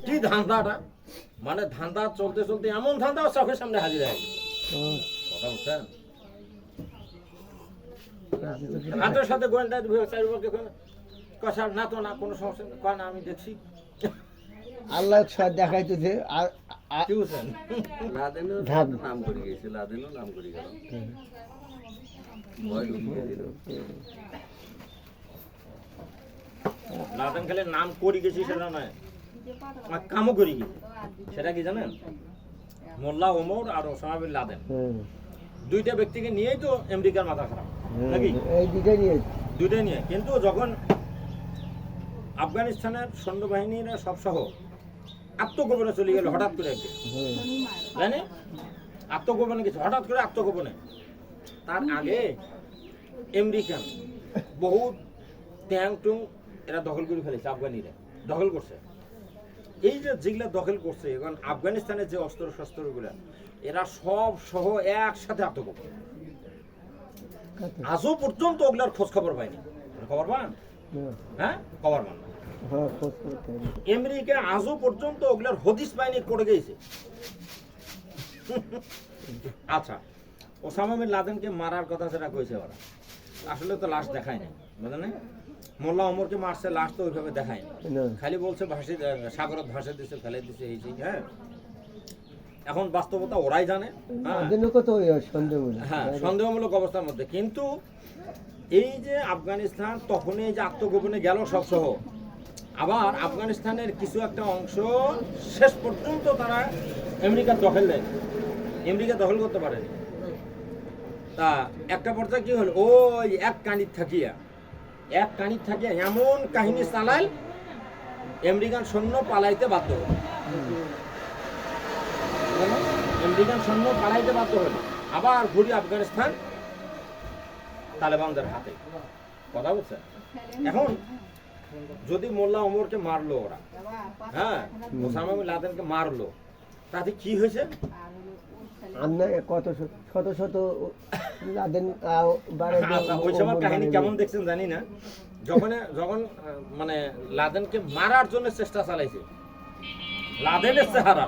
কি ধান্দাটা, মানে ধান্দা চলতে চলতে এমন ধান্দা চোখের সামনে হাজির হয়। কথা বুঝছেন? হাতের সাথে গোয়েন্দা কষার না তো না কোনো সমস্যা নেই, কয় না আমি দেখছি। আল্লাহ সব দেখাইতেছে আর কি বুঝছেন? লাদেনও ধাপ। নাম করে গেছে, লাদেনও নাম করে গেল। ভয় ঢুকিয়ে দিল। লাদেন খেলে নাম করে গেছি সেটা নয়, আমার কামও করে গেছি। সেটা কি জানেন? মোল্লা ওমর আর ওসামা বিন লাদেন দুইটা ব্যক্তিকে নিয়েই তো আমেরিকার মাথা খারাপ নাকি? এই দিকে নিয়ে দুইটাই নিয়ে। কিন্তু যখন আফগানিস্তানের সৈন্যবাহিনীরা সব সহ আত্মগোপনে চলে গেল হঠাৎ করে একদিন, তাই না? আত্মগোপনে গেছে হঠাৎ করে, আত্মগোপনে। তার আগে আমেরিকান বহুত ট্যাং টুং এরা দখল করে ফেলেছে, আফগানিরা দখল করছে। এই যে যেগুলা দখল করছে এখন আফগানিস্তানের যে অস্ত্র শস্ত্রগুলা, এরা সব সহ একসাথে আত্মগোপন। আজও পর্যন্ত ওগুলার খোঁজ খবর পায়নি। খবর পান? হ্যাঁ, খবর পান না। আমেরিকা আজও পর্যন্ত ওগুলার হদিস পায়নি, করে গেছে। আচ্ছা, ওসামা বিন লাদেনকে মারার কথা সেটা কইছে ওরা, আসলে তো লাশ দেখায় নাই, বুঝলেন না? মোল্লা ওমরকে মারছে, লাশ তো ওইভাবে দেখায় না, খালি বলছে ভাসি সাগরত ভাসে দিছে, ফেলে দিছে, এই সেই। হ্যাঁ, এখন বাস্তবতা ওরাই জানে। হ্যাঁ, সন্দেহমূলক অবস্থার মধ্যে। কিন্তু এই যে আফগানিস্তান তখন এই যে আত্মগোপনে গেল সব সহ, আবার আফগানিস্তানের কিছু একটা অংশ শেষ পর্যন্ত তারা আমেরিকার দখল দেয়, আমেরিকা দখল করতে পারেনি। তা একটা পর্যায়ে কি হলো, ওই এক কানির থাকিয়া এমন কাহিনী চালাইল, আমেরিকান সৈন্য পালাইতে বাধ্য হল। আমেরিকান সৈন্য পালাইতে বাধ্য হল, আবার ঘুরি আফগানিস্তান তালেবানদের হাতে। কথা বলছেন? এখন যদি মোল্লা ওমরকে মারলো ওরা, হ্যাঁ, ওসামা বিন লাদেনকে মারলো, তাতে কি হয়েছে? কত শত শত লাদেন আচ্ছা, ওই সময় কাহিনী কেমন দেখছেন জানি না। যখন মানে লাদেনকে মারার জন্য চেষ্টা চালাইছে, লাদেনের চেহারা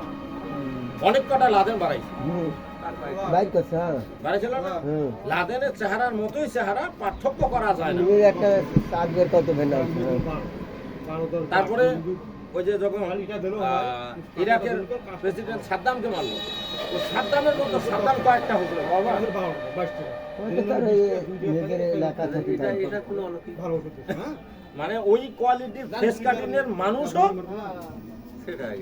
অনেক কটা লাদেন বাড়াইছে, বাড়াইছিল না? লাদেনের চেহারার মতোই চেহারা, পার্থক্য করা যায় না। তারপরে ওই যে যখন ইরাকের প্রেসিডেন্ট সাদ্দামকে মারলো, ও সাদ্দামের মতো সাদ্দাম কয়েকটা হয়েছিল বাবা। এটা কোনো অলৌকিক মানে ওই কোয়ালিটির ফেস কাটিং এর মানুষও সেটাই